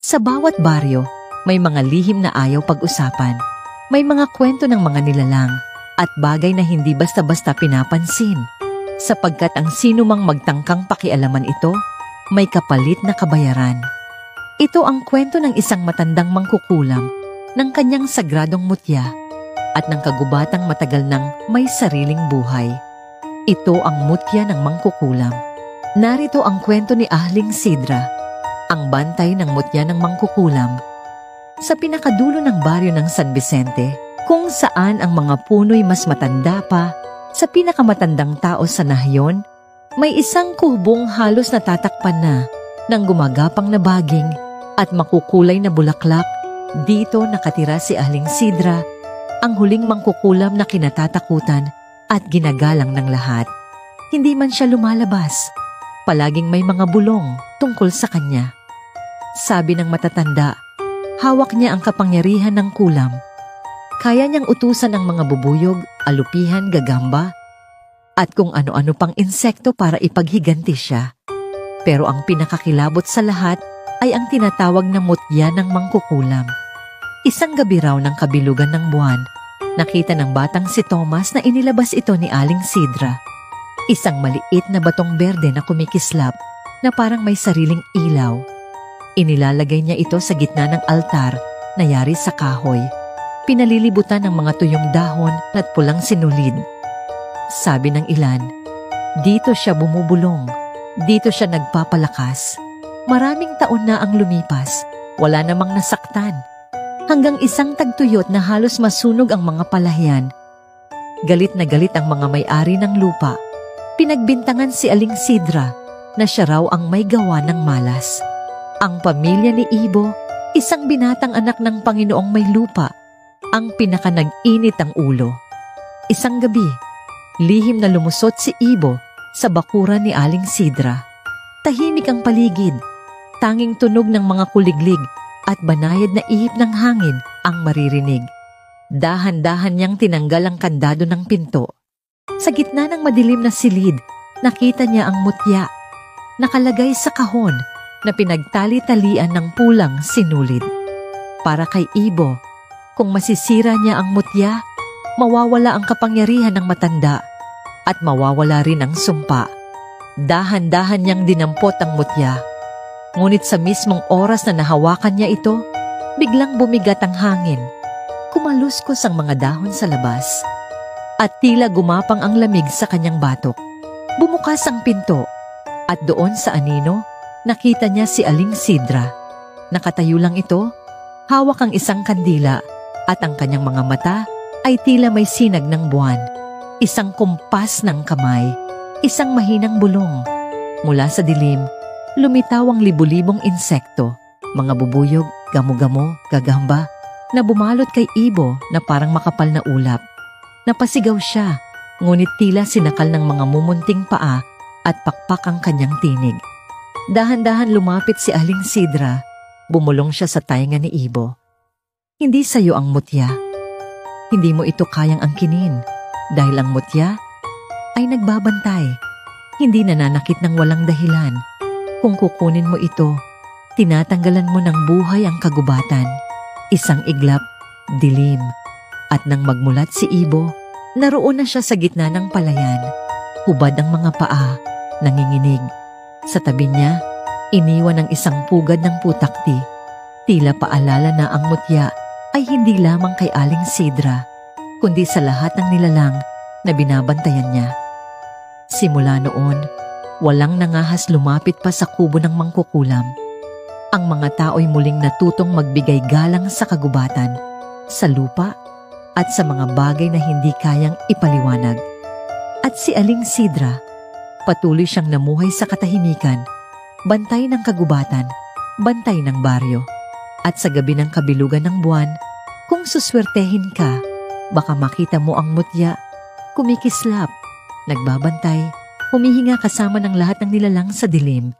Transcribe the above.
Sa bawat baryo, may mga lihim na ayaw pag-usapan. May mga kwento ng mga nilalang at bagay na hindi basta-basta pinapansin. Sapagkat ang sino mang magtangkang pakialaman ito, may kapalit na kabayaran. Ito ang kwento ng isang matandang mangkukulam ng kanyang sagradong mutya at ng kagubatang matagal nang may sariling buhay. Ito ang mutya ng mangkukulam. Narito ang kwento ni Ahling Sidra, ang bantay ng mutya ng mangkukulam. Sa pinakadulo ng baryo ng San Vicente, kung saan ang mga puno'y mas matanda pa sa pinakamatandang tao sa nahiyon, may isang kuhbong halos natatakpan na ng gumagapang na baging at makukulay na bulaklak. Dito nakatira si Ahling Sidra, ang huling mangkukulam na kinatatakutan at ginagalang ng lahat. Hindi man siya lumalabas, palaging may mga bulong tungkol sa kanya. Sabi ng matatanda, hawak niya ang kapangyarihan ng kulam. Kaya niyang utusan ang mga bubuyog, alupihan, gagamba, at kung ano-ano pang insekto para ipaghiganti siya. Pero ang pinakakilabot sa lahat ay ang tinatawag na mutya ng mangkukulam. Isang gabi raw ng kabilugan ng buwan, nakita ng batang si Thomas na inilabas ito ni Aling Sidra. Isang maliit na batong berde na kumikislap na parang may sariling ilaw. Inilalagay niya ito sa gitna ng altar na yari sa kahoy. Pinalilibutan ng mga tuyong dahon at pulang sinulid. Sabi ng ilan, dito siya bumubulong, dito siya nagpapalakas. Maraming taon na ang lumipas, wala namang nasaktan. Hanggang isang tagtuyot na halos masunog ang mga palahian. Galit na galit ang mga may-ari ng lupa. Pinagbintangan si Aling Sidra na siya raw ang may gawa ng malas. Ang pamilya ni Ibo, isang binatang anak ng Panginoong may lupa, ang pinaka-nag-init ang ulo. Isang gabi, lihim na lumusot si Ibo sa bakuran ni Aling Sidra. Tahimik ang paligid, tanging tunog ng mga kuliglig at banayad na ihip ng hangin ang maririnig. Dahan-dahan niyang tinanggal ang kandado ng pinto. Sa gitna ng madilim na silid, nakita niya ang mutya, nakalagay sa kahon na pinagtali-talian ng pulang sinulid. Para kay Ibo, kung masisira niya ang mutya, mawawala ang kapangyarihan ng matanda at mawawala rin ang sumpa. Dahan-dahan niyang dinampot ang mutya. Ngunit sa mismong oras na nahawakan niya ito, biglang bumigat ang hangin. Kumaluskos ang mga dahon sa labas. At tila gumapang ang lamig sa kanyang batok. Bumukas ang pinto. At doon sa anino, nakita niya si Aling Sidra. Nakatayo lang ito, hawak ang isang kandila at ang kanyang mga mata ay tila may sinag ng buwan. Isang kumpas ng kamay, isang mahinang bulong. Mula sa dilim, lumitaw ang libu-libong insekto, mga bubuyog, gamo-gamo, gagamba, na bumalot kay Ibo na parang makapal na ulap. Napasigaw siya, ngunit tila sinakal ng mga mumunting paa at pakpak ang kanyang tinig. Dahan-dahan lumapit si Aling Sidra, bumulong siya sa tainga ni Ibo. Hindi sa'yo ang mutya. Hindi mo ito kayang angkinin dahil ang mutya ay nagbabantay, hindi nananakit ng walang dahilan. Kung kukunin mo ito, tinatanggalan mo ng buhay ang kagubatan. Isang iglap, dilim, at nang magmulat si Ibo, naroon na siya sa gitna ng palayan. Hubad ang mga paa, nanginginig. Sa tabi niya, iniwan ang isang pugad ng putakti. Tila paalala na ang mutya ay hindi lamang kay Aling Sidra, kundi sa lahat ng nilalang na binabantayan niya. Simula noon, walang nangahas lumapit pa sa kubo ng mangkukulam. Ang mga tao'y muling natutong magbigay galang sa kagubatan, sa lupa, at sa mga bagay na hindi kayang ipaliwanag. At si Aling Sidra, patuloy siyang namuhay sa katahimikan, bantay ng kagubatan, bantay ng baryo. At sa gabi ng kabilugan ng buwan, kung suswertehin ka, baka makita mo ang mutya, kumikislap, nagbabantay, humihinga kasama ng lahat ng nilalang sa dilim.